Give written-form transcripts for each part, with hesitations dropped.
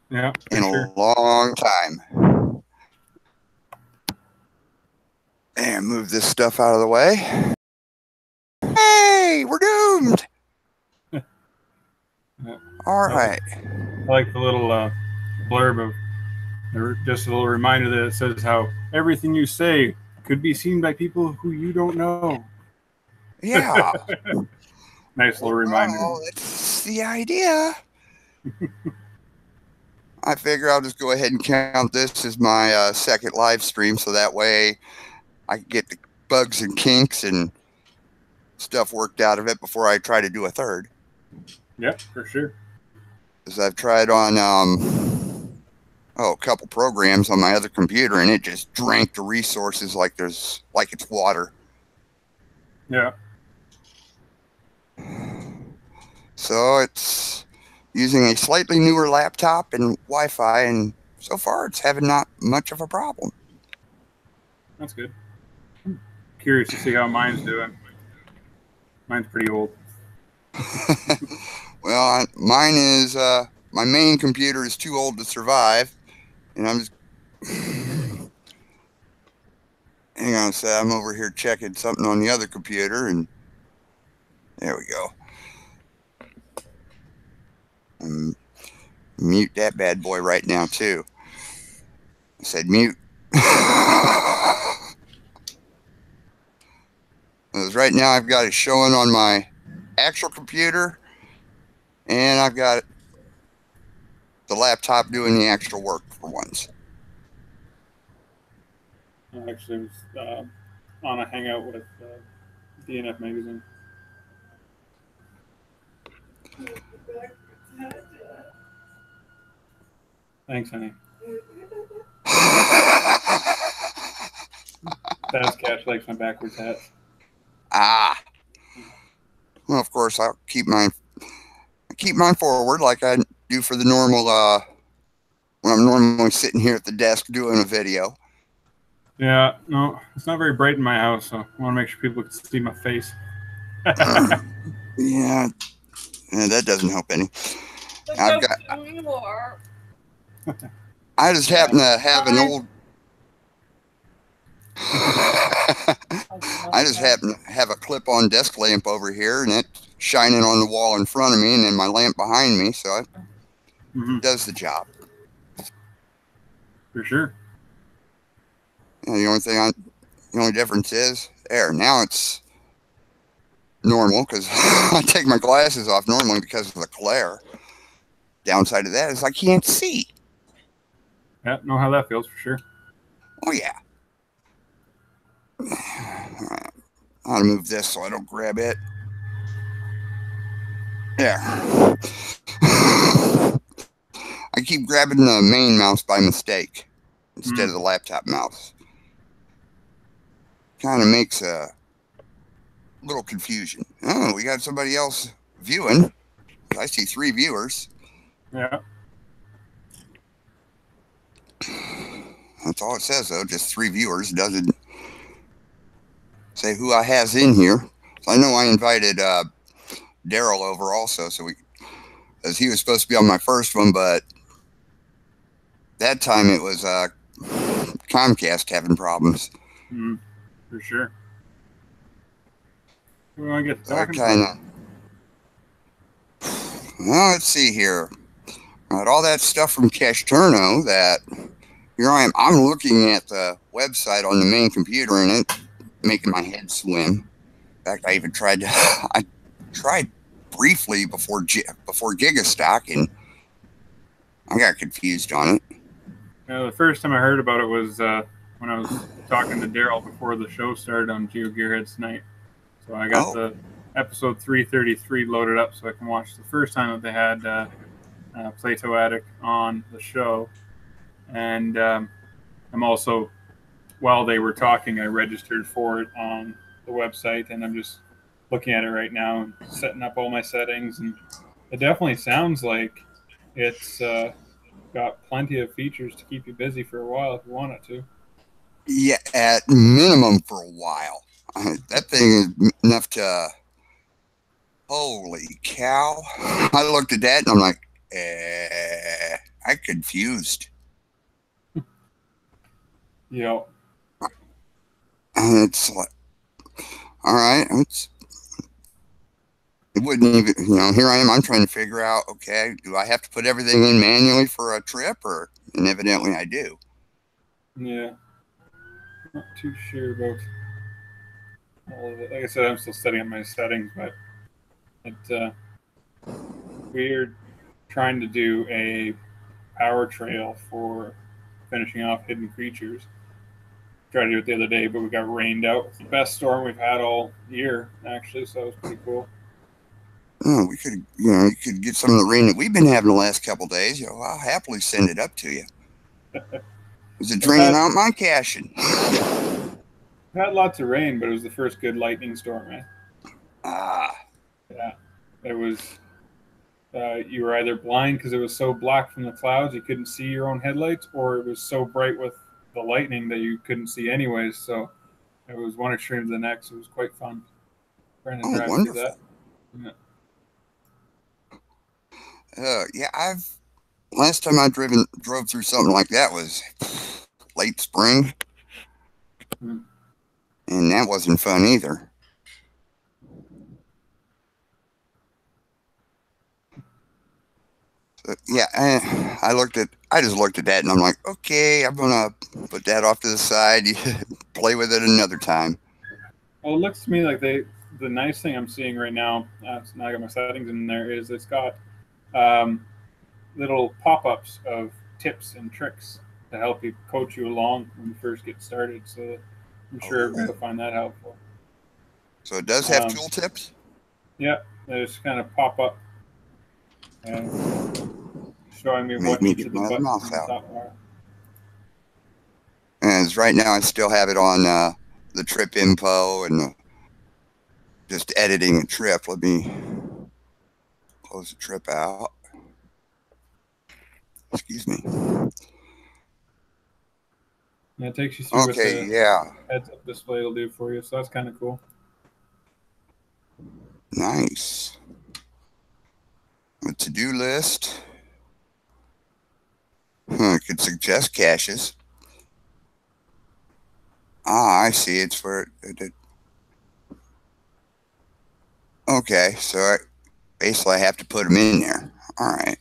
Yeah, for in sure. a long time. And move this stuff out of the way. Hey, we're doomed. Yeah. All I like, right. I like the little blurb of just a little reminder that it says how everything you say could be seen by people who you don't know. Yeah. Nice little reminder. Well, that's the idea. I figure I'll just go ahead and count this as my second live stream, so that way I can get the bugs and kinks and stuff worked out of it before I try to do a third. Yep, for sure. Because I've tried on a couple programs on my other computer, and it just drank the resources like it's water. Yeah. So it's using a slightly newer laptop and Wi-Fi, and so far it's having not much of a problem. That's good. I'm curious to see how mine's doing. Mine's pretty old. Well, mine is my main computer is too old to survive, and I'm just hang on a sec. I'm over here checking something on the other computer, and there we go. Mute that bad boy right now too. I said mute. Because right now I've got it showing on my actual computer, and I've got the laptop doing the extra work for once. I actually was on a hangout with DNF magazine. Thanks, honey. That's Cash likes my backwards hats. Ah. Well, of course I'll keep mine forward like I do for the normal when I'm normally sitting here at the desk doing a video. Yeah, no, it's not very bright in my house, so I want to make sure people can see my face. Yeah, that doesn't help any. I've got. I just happen to have an old. I just happen to have a clip-on desk lamp over here, and it's shining on the wall in front of me, and then my lamp behind me, so it does the job. For sure. The only difference is there. Now it's normal because I take my glasses off normally because of the glare. Downside of that is I can't see. Yeah, know how that feels for sure. Oh yeah. I'll move this so I don't grab it. There. I keep grabbing the main mouse by mistake instead of the laptop mouse. Kind of makes a little confusion. Oh, we got somebody else viewing. I see 3 viewers. Yeah. That's all it says, though. Just 3 viewers. It doesn't say who I has in here. So I know I invited Daryl over also, as he was supposed to be on my first one, but that time it was Comcast having problems. For sure. We want to get talking. Well, let's see here. All that stuff from Cacheturn.no that here I am. I'm looking at the website on the main computer, and it's making my head swim. In fact, I even tried briefly before Gigastock, and I got confused on it. The first time I heard about it was when I was talking to Daryl before the show started on Geo Gearheads Tonight. So I got the episode 333 loaded up so I can watch the first time that they had Plato Attic on the show. And I'm also, while they were talking, I registered for it on the website, and I'm just looking at it right now and setting up all my settings. And it definitely sounds like it's got plenty of features to keep you busy for a while if you want it to. Yeah, at minimum for a while. That thing is enough to. Holy cow! I looked at that and I'm like, I I confused. Yep. And it's like, all right, it wouldn't even, here I am. I'm trying to figure out, okay, do I have to put everything in manually for a trip? And evidently I do. Yeah. Not too sure about all of it. Like I said, I'm still setting up my settings, but we're trying to do a power trail for finishing off hidden creatures. Tried to do it the other day, but we got rained out. It's the best storm we've had all year, actually, so it was pretty cool. Oh, we could, you could get some of the rain that we've been having the last couple of days. I'll happily send it up to you. Is it draining out my caching? We had lots of rain, but it was the first good lightning storm, right? Yeah. It was, you were either blind because it was so black from the clouds you couldn't see your own headlights, or it was so bright with the lightning that you couldn't see anyways. So it was one extreme to the next. It was quite fun trying to drive wonderful. through that. Yeah, last time I drove through something like that was late spring, and that wasn't fun either. So, yeah, I just looked at that, and I'm like, okay, I'm gonna put that off to the side, play with it another time. Well, it looks to me like the nice thing I'm seeing right now, now I got my settings in there, is it's got little pop-ups of tips and tricks to help you coach you along when you first get started. So I'm sure everybody will find that helpful. So it does have tool tips? Yeah, they just kind of pop up and showing me what each of the buttons on the top are. And right now I still have it on the trip info and just editing a trip. Let me close the trip out. Excuse me. Yeah, it takes you through what the heads-up display will do for you, so that's kind of cool. Nice. A to-do list. It could suggest caches. I see. It's where it okay, so basically I have to put them in there. All right.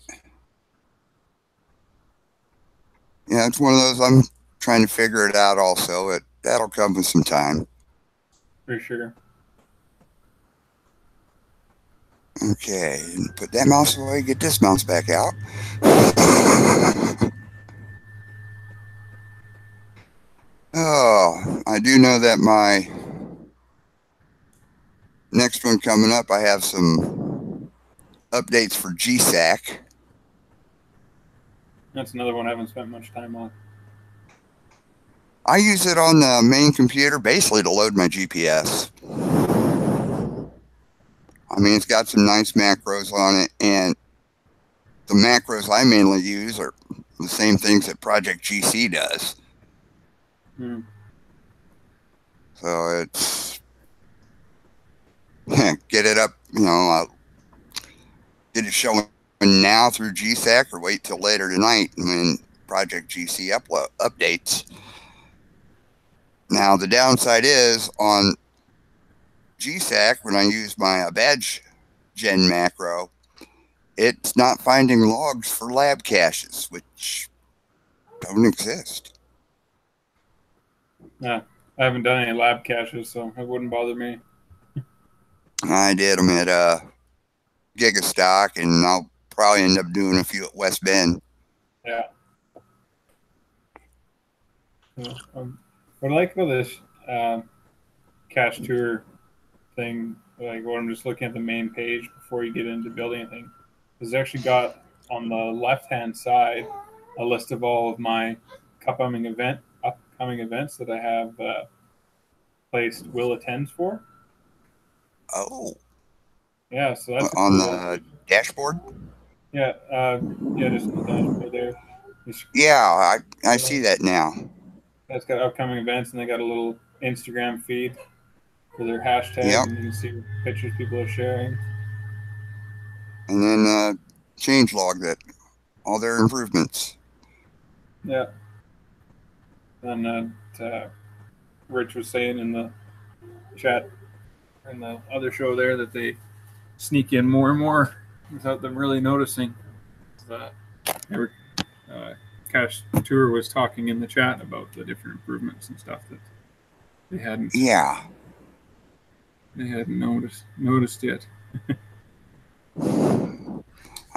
Yeah, it's one of those I'm trying to figure it out also. That'll come with some time. For sure. Okay, put that mouse away, get this mouse back out. Oh, I do know that my next one coming up, I have some updates for GSAC. That's another one I haven't spent much time on. I use it on the main computer basically to load my GPS. I mean, it's got some nice macros on it, and the macros I mainly use are the same things that Project GC does. So it's get it up, get it showing now through GSAC, or wait till later tonight when Project GC updates. Now the downside is on GSAC, when I use my badge gen macro, it's not finding logs for lab caches, which don't exist. Yeah, I haven't done any lab caches, so it wouldn't bother me. I did them at Gigastock, and I'll probably end up doing a few at West Bend. Yeah. What I like about this cache tour thing, like when I'm just looking at the main page before you get into building anything, is actually got on the left-hand side a list of all of my upcoming events that I have placed will attends for. Oh. Yeah, so that's on the dashboard. Yeah, just on the dashboard there. Yeah, I see that now. That's got upcoming events, and they got a little Instagram feed for their hashtag, and you can see pictures people are sharing. And then change log that all their improvements. Yeah. And Rich was saying in the chat in the other show there that they sneak in more and more without them really noticing. That Cachetur was talking in the chat about the different improvements and stuff that they hadn't. Yeah. They hadn't noticed yet.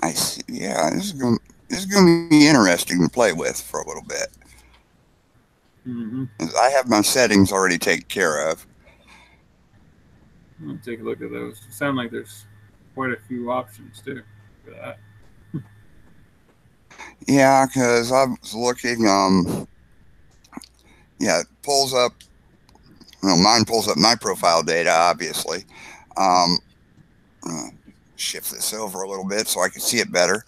I see. Yeah, this is going to be interesting to play with for a little bit. Mm-hmm. I have my settings already taken care of. I'll take a look at those. It sounds like there's quite a few options too for that. Yeah, because I was looking. Yeah, it pulls up. Well, mine pulls up my profile data, obviously. Shift this over a little bit so I can see it better.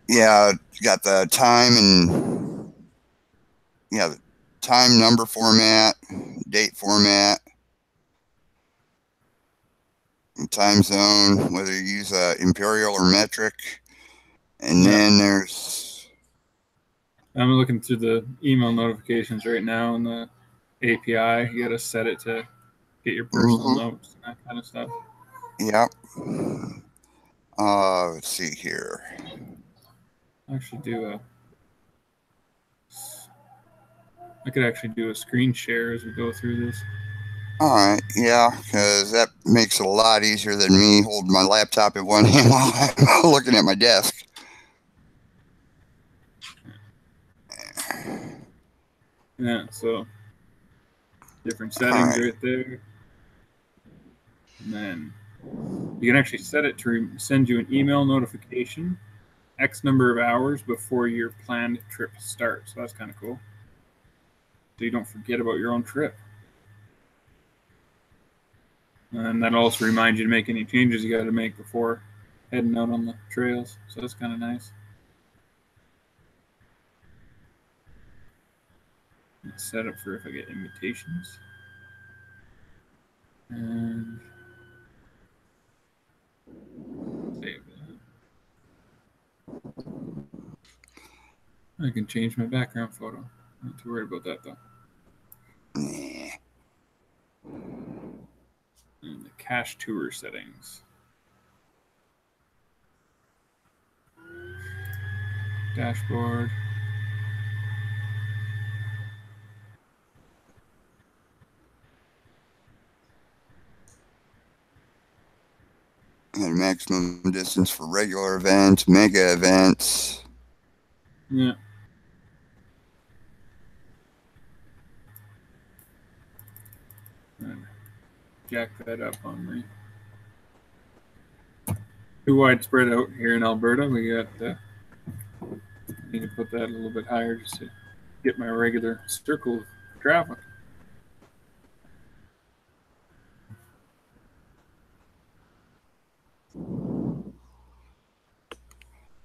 Yeah, got the time and the time number format, date format, and time zone, whether you use imperial or metric. And then there's... I'm looking through the email notifications right now in the API. You got to set it to get your personal notes and that kind of stuff. Yep. Let's see here. I could actually do a screen share as we go through this. All right, yeah, because that makes it a lot easier than me holding my laptop in one hand while I'm looking at my desk. Yeah, so different settings right there. And then you can actually set it to send you an email notification X number of hours before your planned trip starts. So that's kind of cool. So you don't forget about your own trip. And that'll also remind you to make any changes you got to make before heading out on the trails. So that's kind of nice. Set up for if I get invitations. And save that. I can change my background photo. Not too worried about that though. And the Cachetur settings. Dashboard. And maximum distance for regular events, mega events. Yeah. And jack that up on me. Too widespread out here in Alberta. We got need to put that a little bit higher just to get my regular circle of traffic.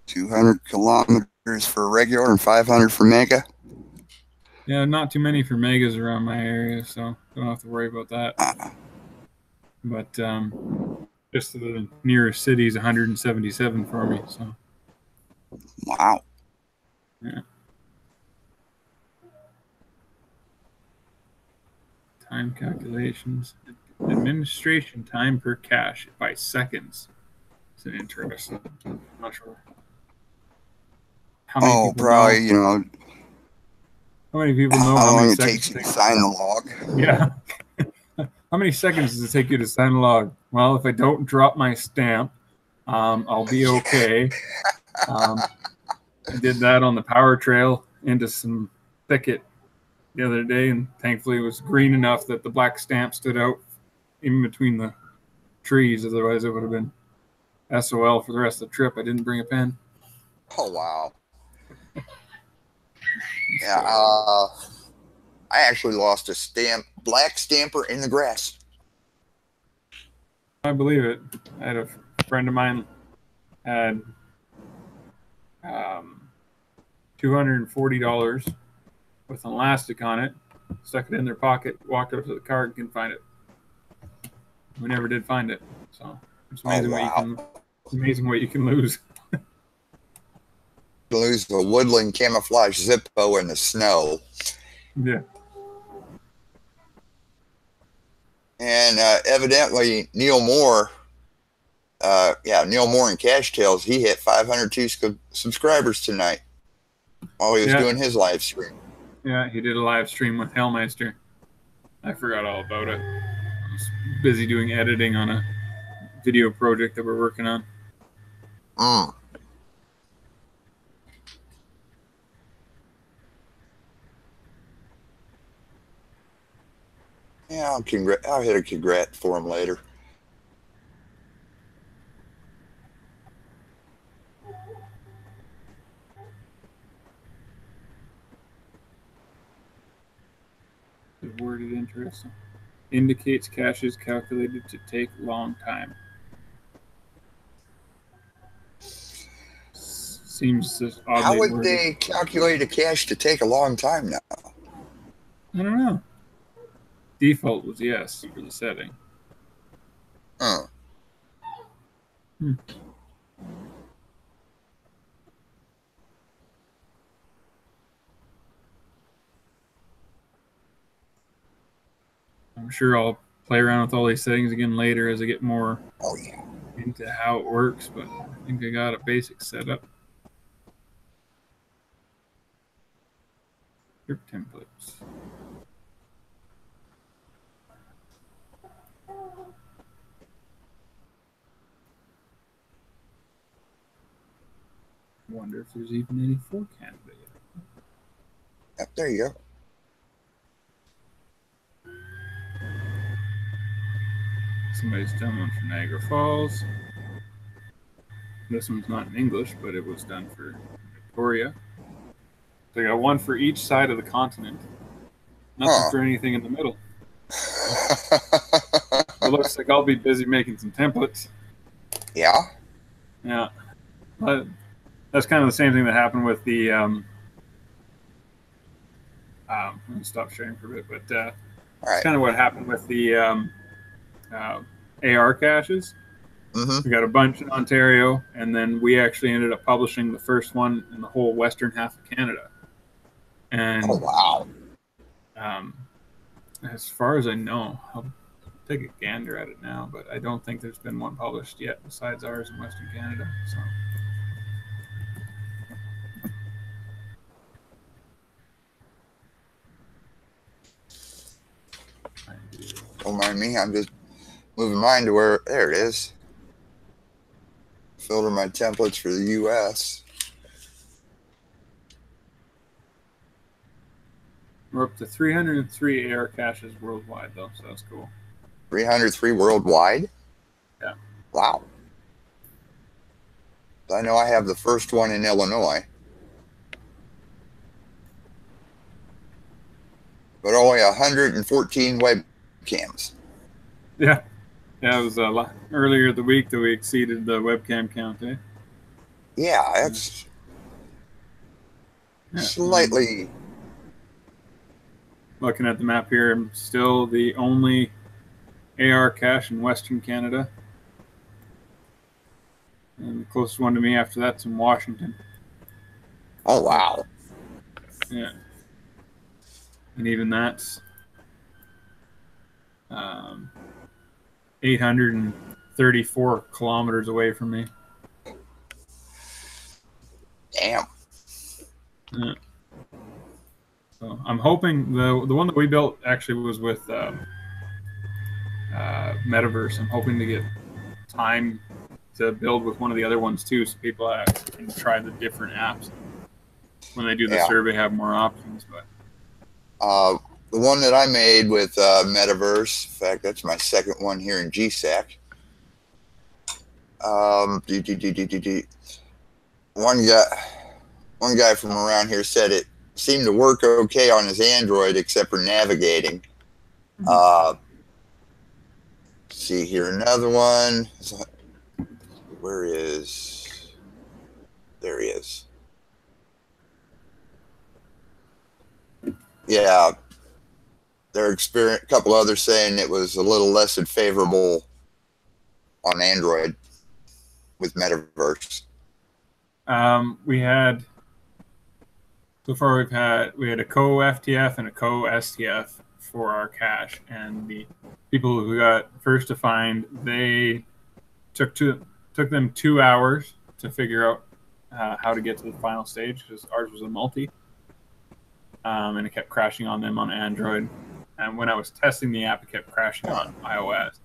$200 kilometers for regular and 500 for mega. Yeah, not too many for megas around my area, so don't have to worry about that. But just the nearest city is 177 for me. So. Wow. Yeah. Time calculations. Administration time per cache by seconds. It's an interesting. I'm not sure. How many people probably know? How many people know how long it takes you to sign the log? Yeah. How many seconds does it take you to sign a log? Well, if I don't drop my stamp, I'll be okay. I did that on the power trail into some thicket the other day, and thankfully it was green enough that the black stamp stood out in between the trees. Otherwise, it would have been SOL for the rest of the trip. I didn't bring a pen. Oh, wow. Yeah, I actually lost a black stamper in the grass. I believe it. I had a friend of mine had $240 with an elastic on it, stuck it in their pocket, walked up to the car and couldn't find it. We never did find it. So it's amazing what you can lose. lose the woodland camouflage Zippo in the snow. Yeah. And evidently Neil Moore, Neil Moore and Cache Tales, he hit 502 subscribers tonight while he was doing his live stream. Yeah, he did a live stream with Hellmeister. I forgot all about it. I was busy doing editing on a video project that we're working on. Yeah, I'll hit a congrat for him later. The worded interesting. Indicates caches calculated to take long time. Seems oddly How would worded. they calculate a cache to take a long time now? I don't know. Default was yes for the setting. I'm sure I'll play around with all these settings again later as I get more into how it works, but I think I got a basic setup. Trip templates. Wonder if there's even any for Canada yet. Yep, there you go. Somebody's done one for Niagara Falls. This one's not in English, but it was done for Victoria. So I got one for each side of the continent. Nothing for anything in the middle. It looks like I'll be busy making some templates. Yeah? Yeah. But that's kind of the same thing that happened with the... I'm going to stop sharing for a bit, but it's kind of what happened with the AR caches. We got a bunch in Ontario, and then we actually ended up publishing the first one in the whole western half of Canada. And as far as I know, I'll take a gander at it now, but I don't think there's been one published yet besides ours in Western Canada. So don't mind me, I'm just moving mine to where, there it is. Filter my templates for the US. We're up to 303 AR caches worldwide, though, so that's cool. 303 worldwide? Yeah. Wow. I know I have the first one in Illinois. But only 114 webcams. Yeah. Yeah, it was earlier the week that we exceeded the webcam count, eh? Yeah, that's slightly... Looking at the map here, I'm still the only AR cache in Western Canada. And the closest one to me after that's in Washington. Oh, wow. Yeah. And even that's 834 kilometers away from me. Damn. Yeah. So I'm hoping the one that we built actually was with Metaverse. I'm hoping to get time to build with one of the other ones too, so people can try the different apps when they do the survey, have more options. But the one that I made with Metaverse, in fact, that's my second one here in GSAC. One guy from around here said it seemed to work okay on his Android except for navigating. Let's see here, another one. Where is... There he is. Yeah. Their experience, a couple others saying it was a little less than favorable on Android with Metaverse. We had So far, we had a co-FTF and a co-STF for our cache, and the people who got first to find, they took them 2 hours to figure out how to get to the final stage, because ours was a multi, and it kept crashing on them on Android. And when I was testing the app, it kept crashing on iOS.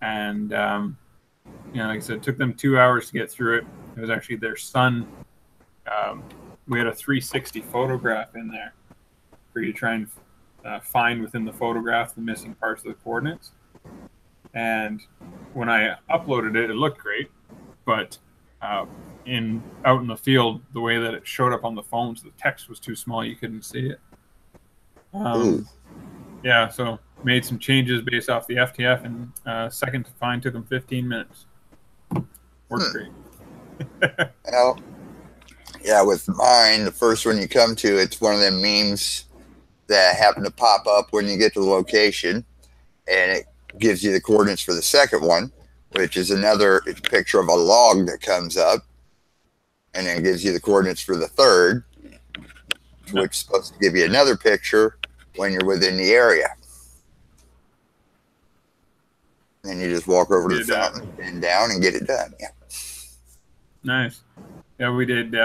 And you know, like I said, it took them 2 hours to get through it. It was actually their son. We had a 360 photograph in there for you to try and find within the photograph the missing parts of the coordinates. And when I uploaded it, it looked great, but out in the field, the way that it showed up on the phones, the text was too small; you couldn't see it. Yeah, so made some changes based off the FTF, and second to find took them 15 minutes. Worked great. Well, yeah, with mine, the first one you come to, it's one of them memes that happen to pop up when you get to the location, and it gives you the coordinates for the second one, which is another picture of a log that comes up, and then gives you the coordinates for the third, which is supposed to give you another picture when you're within the area. Then you just walk over to the fountain, bend down, and get it done. Yeah. Nice. Yeah, we did.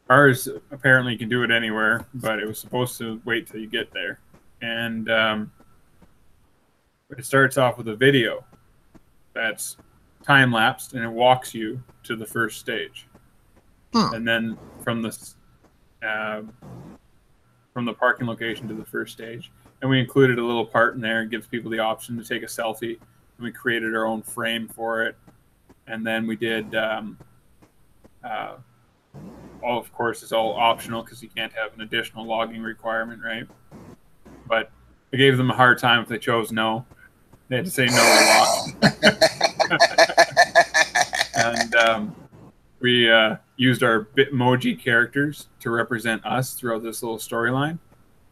Ours apparently you can do it anywhere, but it was supposed to wait till you get there. And it starts off with a video that's time lapsed, and it walks you to the first stage. And then from the parking location to the first stage. And we included a little part in there. It gives people the option to take a selfie. And we created our own frame for it. And then we did, of course, it's all optional because you can't have an additional logging requirement, right? But I gave them a hard time if they chose no. They had to say no a lot. And we used our Bitmoji characters to represent us throughout this little storyline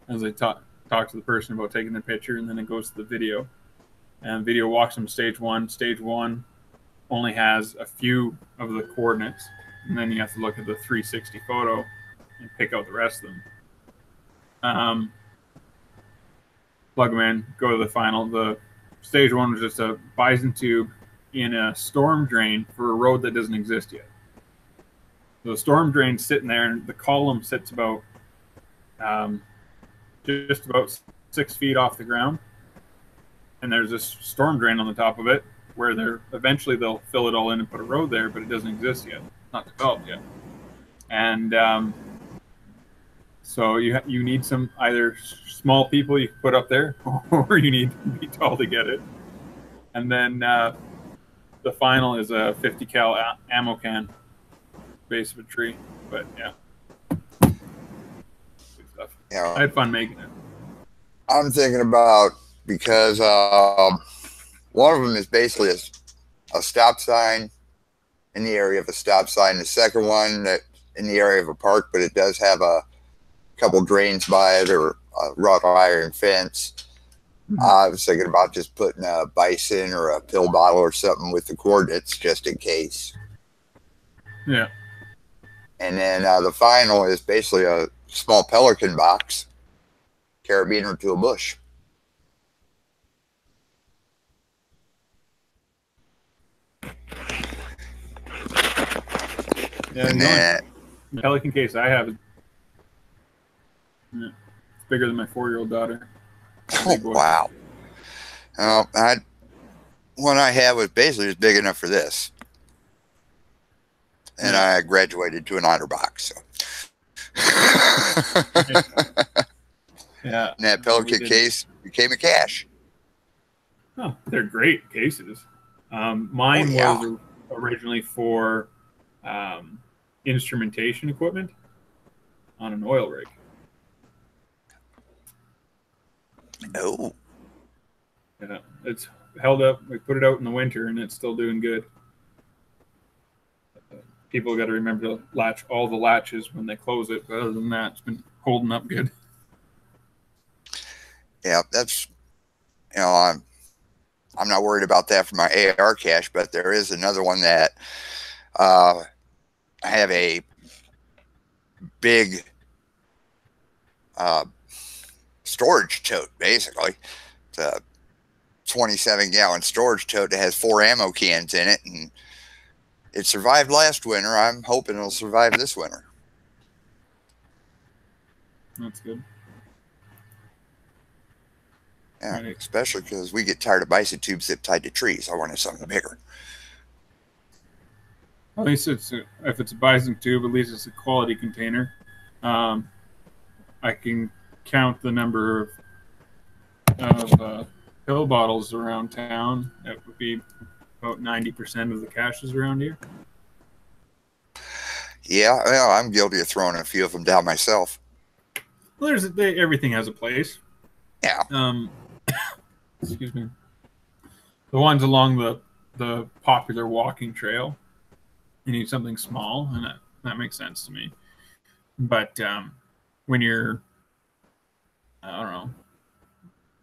as they talk to the person about taking their picture, and then it goes to the video. And video walks them stage one. Stage one only has a few of the coordinates, and then you have to look at the 360 photo and pick out the rest of them. Plug them in, go to the final. The stage one was just a bison tube in a storm drain for a road that doesn't exist yet. So the storm drain's sitting there, and the column sits about just about 6 feet off the ground. And there's this storm drain on the top of it where eventually they'll fill it all in and put a road there, but it doesn't exist yet. It's not developed yet. And so you need some either small people you can put up there, or you need to be tall to get it. And then the final is a 50 cal ammo can, base of a tree. But yeah, good stuff. Yeah, I had fun making it. I'm thinking about, because one of them is basically a stop sign in the area of a stop sign. The second one that in the area of a park, but it does have a couple drains by it, or a wrought iron fence. I was thinking about just putting a bison or a pill bottle or something with the coordinates just in case. Yeah. And then the final is basically a small pelican box, carabiner to a bush. Yeah, and then the pelican case I have is it's bigger than my 4-year-old daughter. Oh, wow. One I had was basically just big enough for this. And I graduated to an honor box. So. Yeah. And that pelican case became a cache. Oh, they're great cases. Mine was originally for instrumentation equipment on an oil rig. Oh. Yeah, it's held up. We put it out in the winter, and it's still doing good. People got to remember to latch all the latches when they close it. But other than that, it's been holding up good. Yeah, that's, I'm not worried about that for my AR cache, but there is another one that I have a big storage tote, basically. It's a 27-gallon storage tote that has 4 ammo cans in it, and it survived last winter. I'm hoping it'll survive this winter. That's good. Yeah, Right. especially because we get tired of bison tubes zip tied to trees. I wanted something bigger. At least if it's a bison tube, at least it's a quality container. I can count the number of pill bottles around town. That would be about 90% of the caches around here. Yeah, well, I'm guilty of throwing a few of them down myself. Well, everything has a place. Yeah. Excuse me. The ones along the popular walking trail, you need something small, and that makes sense to me. But when you're, I don't know,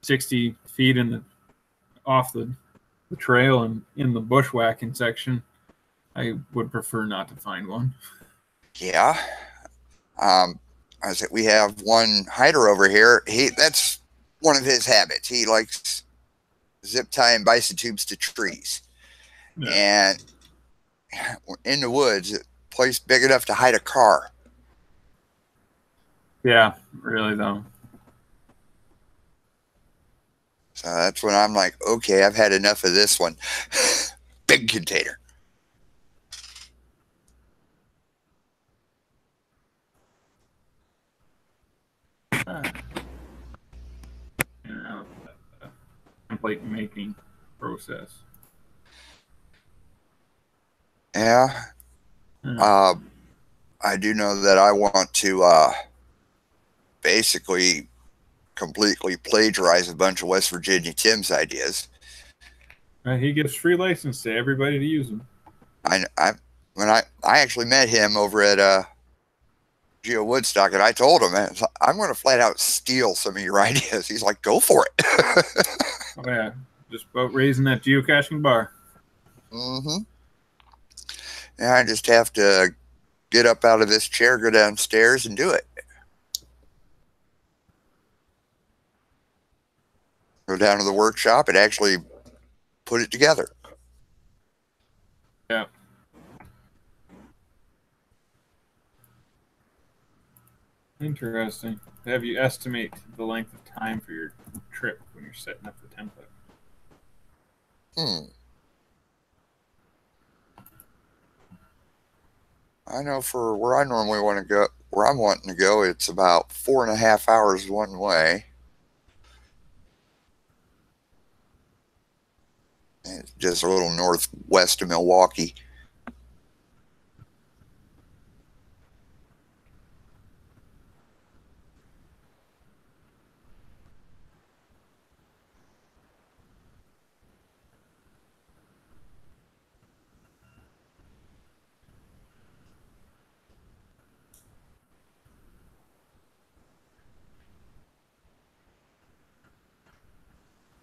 60 feet off the trail and in the bushwhacking section, I would prefer not to find one. Yeah. I said we have one hider over here. That's one of his habits. He likes zip tying bison tubes to trees. Yeah. And in the woods, a place big enough to hide a car. Yeah, really though. So that's when I'm like, okay, I've had enough of this one. Big container. Template making process. Yeah. I do know that I want to basically completely plagiarize a bunch of West Virginia Tim's ideas. He gives free license to everybody to use them. I actually met him over at Geo Woodstock, and I told him, I'm going to flat out steal some of your ideas. He's like, go for it. Oh yeah, just about raising that geocaching bar. Mm-hmm. Yeah, I just have to get up out of this chair, go downstairs, and do it. Go down to the workshop and actually put it together. Yeah. Interesting. Have you estimate the length of time for your trip when you're setting up the template? I know for where I normally want to go, where I'm wanting to go, it's about 4.5 hours one way. It's just a little northwest of Milwaukee.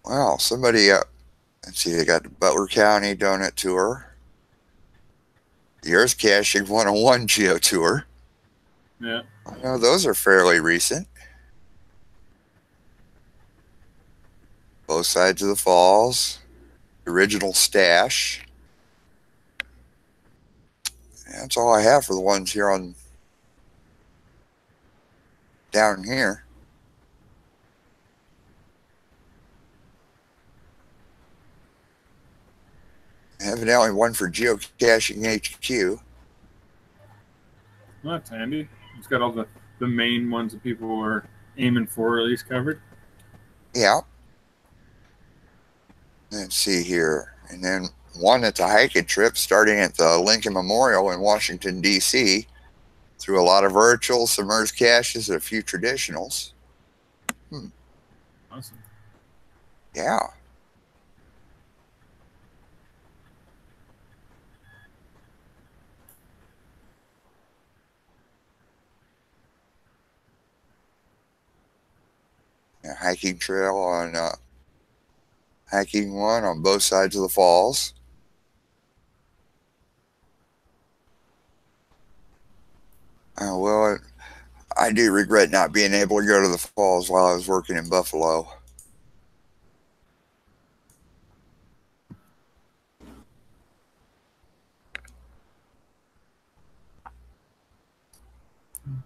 Wow, somebody, let's see, they got the Butler County Donut Tour, the Earth Caching 101 Geo Tour. Yeah. I know those are fairly recent. Both sides of the falls, original stash. And that's all I have for the ones here on down here. Evidently one for Geocaching HQ. Well, that's handy. It's got all the main ones that people were aiming for, at least covered. Yeah. Let's see here. And then one at the hiking trip starting at the Lincoln Memorial in Washington, D.C. through a lot of virtual, some Earth caches, and a few traditionals. Awesome. Yeah. A hiking trail on hiking one on both sides of the falls. Well, I do regret not being able to go to the falls while I was working in Buffalo.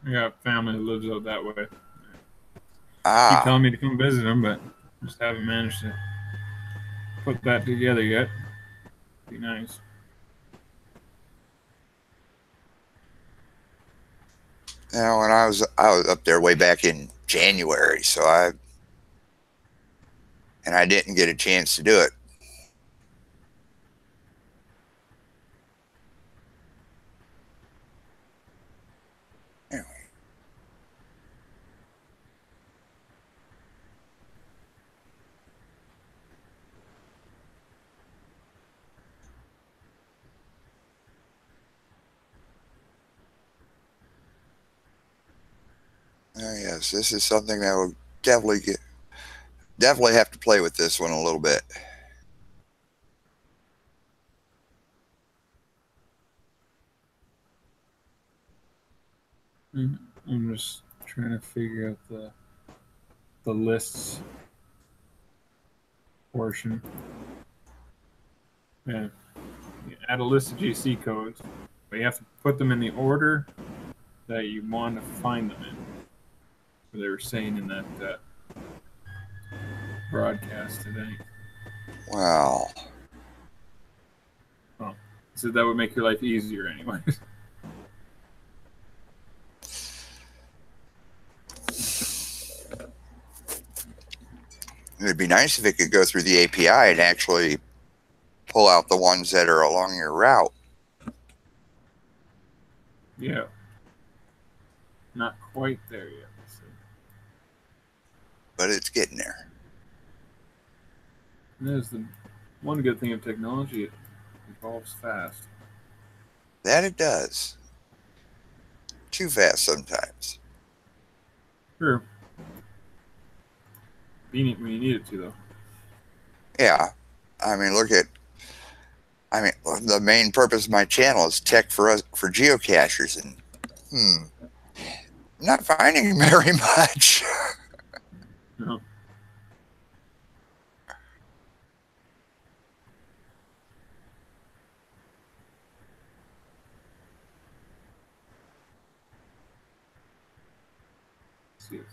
I got family that lives out that way. Keep Ah, telling me to come visit them, but just haven't managed to put that together yet. Be nice. now when I was up there way back in January, so I didn't get a chance to do it. Anyway. Yes, this is something that will definitely have to play with this one a little bit. I'm just trying to figure out the lists portion. Yeah, you add a list of GC codes, but you have to put them in the order that you want to find them in. What they were saying in that broadcast today. Wow. Oh, so that would make your life easier, anyway. It'd be nice if it could go through the API and actually pull out the ones that are along your route. Yeah. Not quite there yet. But it's getting there. There's the one good thing of technology, it evolves fast. That it does. Too fast sometimes. Sure. Convenient when you need it to, though. Yeah. I mean, the main purpose of my channel is tech for geocachers, and not finding very much. No. Let's see if this...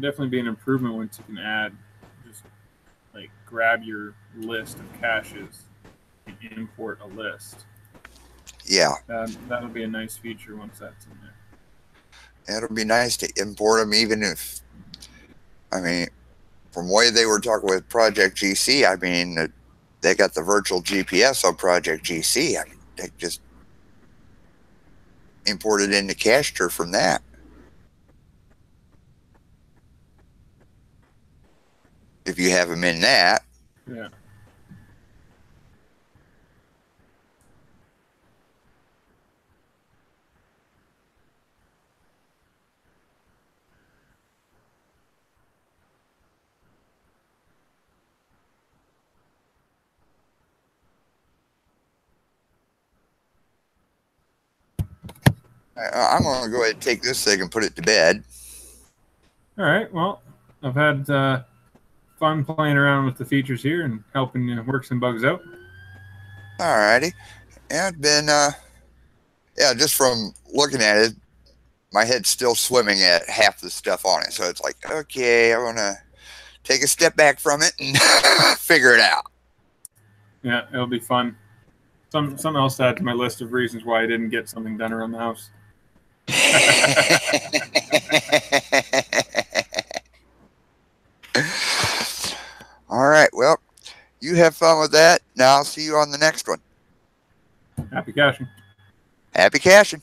Definitely be an improvement once you can add, just like grab your list of caches and import a list. Yeah. That'll be a nice feature once that's in there. It'll be nice to import them, even if, from the way they were talking with Project GC, they got the virtual GPS on Project GC. They just imported into Cachetur from that. If you have them in that. Yeah. I'm going to go ahead and take this thing and put it to bed. All right. Well, I've had fun playing around with the features here and helping work some bugs out. All righty. Yeah, it's been, just from looking at it, my head's still swimming at half the stuff on it. So it's like, okay, I want to take a step back from it and figure it out. Yeah, it'll be fun. Something else to add to my list of reasons why I didn't get something done around the house. All right. Well, you have fun with that. Now I'll see you on the next one. Happy caching. Happy caching.